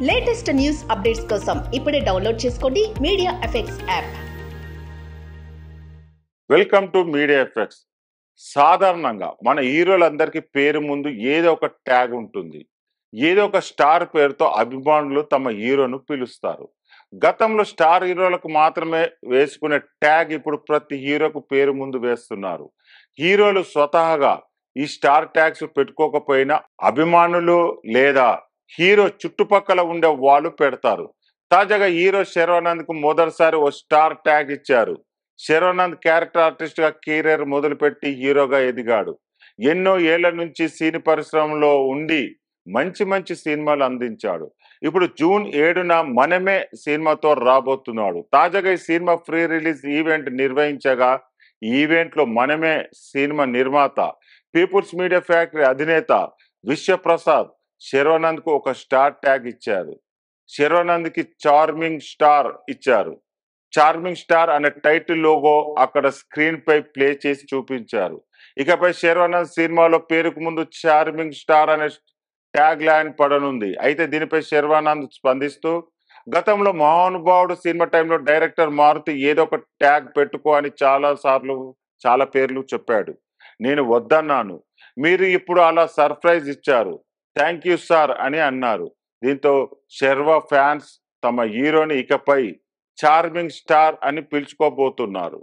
Latest news updates కోసం ఇప్పుడే download చేసుకోండి media effects app. Welcome to media effects. సాధారణంగా మన హీరోలందరికీ పేరు ముందు ఏదో ఒక ట్యాగ్ ఉంటుంది. ఏదో ఒక స్టార్ పేరుతో అభిమానులు తమ హీరోను పిలుస్తారు. గతంలో స్టార్ హీరోలకు మాత్రమే వేసుకునే ట్యాగ్ ఇప్పుడు ప్రతి హీరోకు పేరు ముందు వేస్తున్నారు. హీరోలు స్వతహాగా ఈ స్టార్ ట్యాగ్స్ పెట్టుకోకపోయినా అభిమానులు లేదా హీరో చుట్టుపక్కల ఉండే వాళ్ళు పెడతారు. తాజాగా హీరో శర్వానంద్కు మొదటిసారి ఓ స్టార్ ట్యాగ్ ఇచ్చారు. శర్వానంద్ క్యారెక్టర్ ఆర్టిస్ట్ గా కెరీర్ మొదలుపెట్టి హీరోగా ఎదిగాడు. ఎన్నో ఏళ్ల నుంచి సినీ పరిశ్రమలో ఉండి మంచి మంచి సినిమాలు అందించాడు. ఇప్పుడు జూన్ 7న మనమే సినిమాతో రాబోతున్నాడు. తాజాగా ఈ సినిమా ప్రీ రిలీజ్ ఈవెంట్ నిర్వహించగా ఈవెంట్ లో మనమే సినిమా నిర్మాత పీపుల్స్ మీడియా ఫ్యాక్టరీ అధినేత విశ్వప్రసాద్ శర్వానంద్ కు ఒక స్టార్ ట్యాగ్ ఇచ్చారు. శర్వానంద్ కి చార్మింగ్ స్టార్ ఇచ్చారు. చార్మింగ్ స్టార్ అనే టైటిల్ లోగో అక్కడ స్క్రీన్ పై ప్లే చేసి చూపించారు. ఇకపై శర్వానంద్ సినిమాలో పేరుకు ముందు చార్మింగ్ స్టార్ అనే ట్యాగ్ లైన్ పడనుంది. అయితే దీనిపై శర్వానంద్ స్పందిస్తూ, గతంలో మహానుభావుడు సినిమా టైంలో డైరెక్టర్ మారుతి ఏదో ఒక ట్యాగ్ పెట్టుకో అని చాలా పేర్లు చెప్పాడు. నేను వద్దన్నాను. మీరు ఇప్పుడు అలా సర్ప్రైజ్ ఇచ్చారు. థ్యాంక్ యూ సార్ అని అన్నారు. దీంతో శర్వా ఫ్యాన్స్ తమ హీరోని ఇకపై చార్మింగ్ స్టార్ అని పిలుచుకోబోతున్నారు.